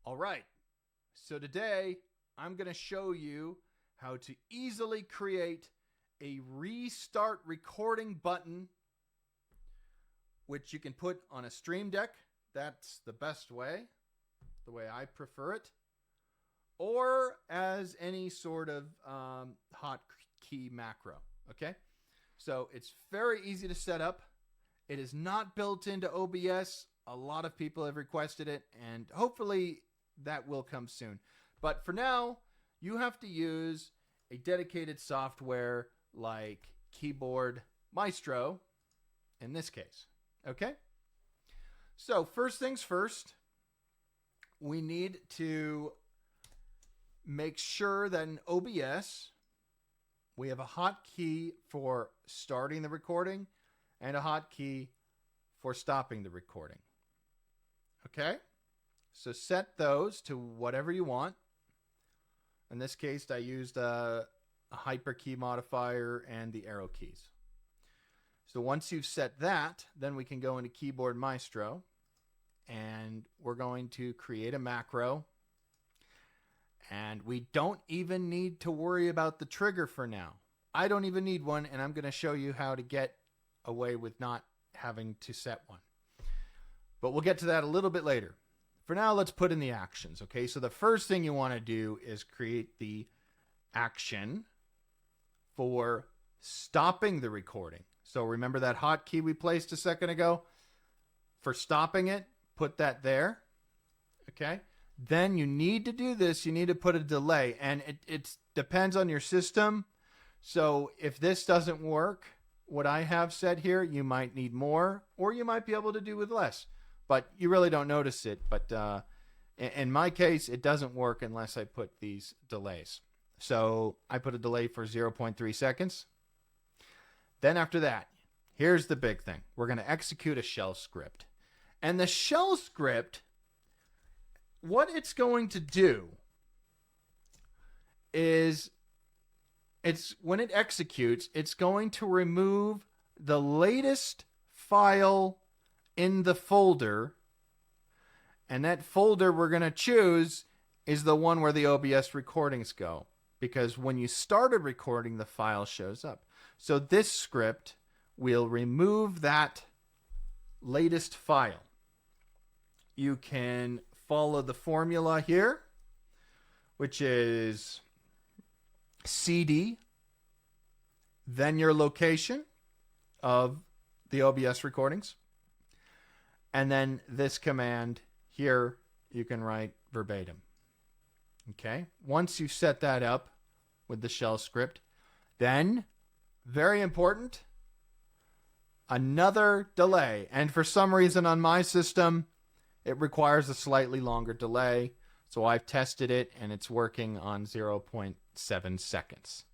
All right, so today I'm going to show you how to easily create a restart recording button, which you can put on a Stream Deck. That's the best way, the way I prefer it, or as any sort of hotkey macro. Okay, so it's very easy to set up. It is not built into OBS. A lot of people have requested it, and hopefully that will come soon. But for now, you have to use a dedicated software like Keyboard Maestro in this case. Okay? So first things first, we need to make sure that in OBS, we have a hotkey for starting the recording and a hotkey for stopping the recording. Okay? So set those to whatever you want. In this case, I used a hyper key modifier and the arrow keys. So once you've set that, then we can go into Keyboard Maestro, and we're going to create a macro. And we don't even need to worry about the trigger for now. I don't even need one, and I'm going to show you how to get away with not having to set one. But we'll get to that a little bit later. For now, let's put in the actions, okay? So the first thing you want to do is create the action for stopping the recording. So remember that hotkey we placed a second ago? For stopping it, put that there, okay? Then you need to do this. You need to put a delay, and it depends on your system. So if this doesn't work, what I have said here, you might need more, or you might be able to do with less. But you really don't notice it. But in my case, it doesn't work unless I put these delays. So I put a delay for 0.3 seconds. Then after that, here's the big thing. We're going to execute a shell script. And the shell script, what it's going to do is, when it executes, it's going to remove the latest file in the folder, and that folder we're going to choose is the one where the OBS recordings go, because when you started recording, the file shows up. So this script will remove that latest file. You can follow the formula here, which is CD, then your location of the OBS recordings. And then this command here, you can write verbatim. Okay? Once you've set that up with the shell script, then, very important, another delay. And for some reason on my system, it requires a slightly longer delay. So I've tested it, and it's working on 0.7 seconds.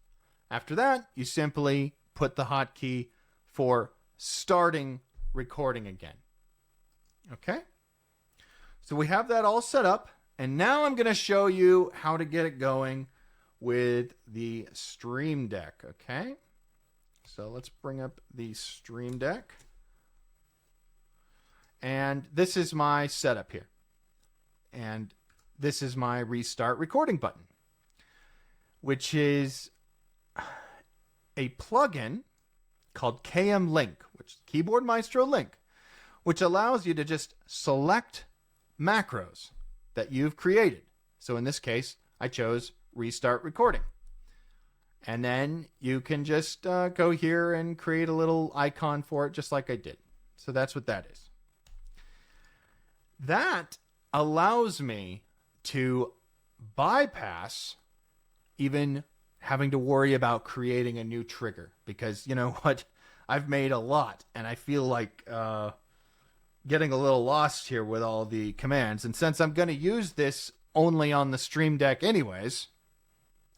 After that, you simply put the hotkey for starting recording again. Okay? So we have that all set up, and now I'm going to show you how to get it going with the Stream Deck. Okay? So let's bring up the Stream Deck. And this is my setup here. And this is my restart recording button, which is a plugin called KM Link, which is Keyboard Maestro Link, which allows you to just select macros that you've created. So in this case, I chose restart recording. And then you can just go here and create a little icon for it, just like I did. So that's what that is. That allows me to bypass even having to worry about creating a new trigger, because you know what? I've made a lot, and I feel like getting a little lost here with all the commands. And since I'm going to use this only on the Stream Deck anyways,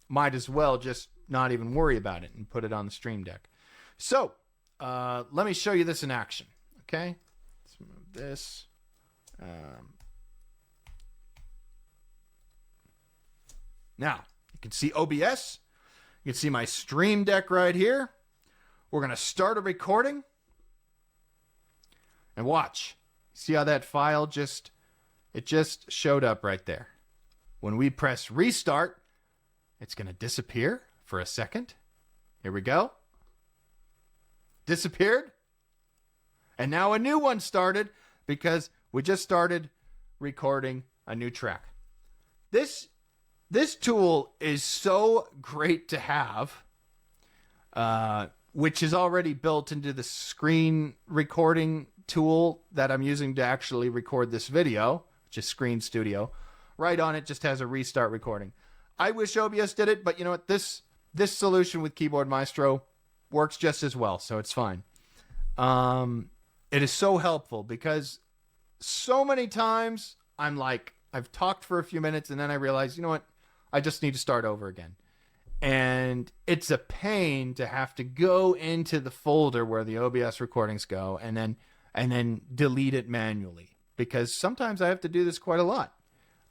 might as well just not even worry about it and put it on the Stream Deck. So let me show you this in action. Okay, let's move this. Now you can see OBS. You can see my Stream Deck right here. We're going to start a recording. And watch. See how that file just It just showed up right there. When we press restart, it's going to disappear for a second. Here we go. Disappeared. And now a new one started because we just started recording a new track. This tool is so great to have, which is already built into the screen recording tool that I'm using to actually record this video, which is Screen Studio. Right on it just has a restart recording. I wish OBS did it, but you know what? This solution with Keyboard Maestro works just as well, so it's fine. It is so helpful because so many times I'm like, I've talked for a few minutes and then I realize, you know what? I just need to start over again. And it's a pain to have to go into the folder where the OBS recordings go and then delete it manually, because sometimes I have to do this quite a lot.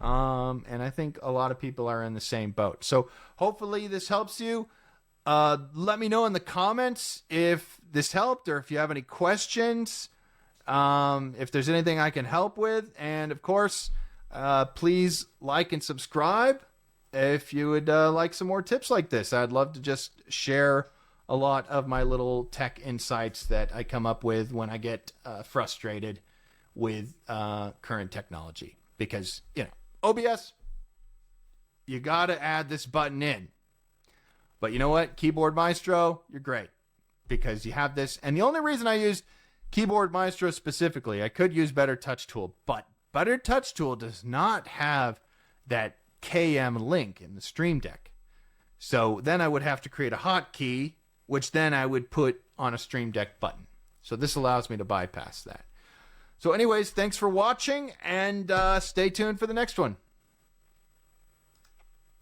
And I think a lot of people are in the same boat. So hopefully this helps you. Let me know in the comments if this helped or if you have any questions, if there's anything I can help with. And of course, please like and subscribe if you would like some more tips like this. I'd love to just share a lot of my little tech insights that I come up with when I get frustrated with current technology. Because, you know, OBS, you got to add this button in. But you know what? Keyboard Maestro, you're great because you have this. And the only reason I used Keyboard Maestro specifically, I could use Better Touch Tool, but Better Touch Tool does not have that KM link in the Stream Deck. So then I would have to create a hotkey, which then I would put on a Stream Deck button. So this allows me to bypass that. So anyways, thanks for watching, and stay tuned for the next one.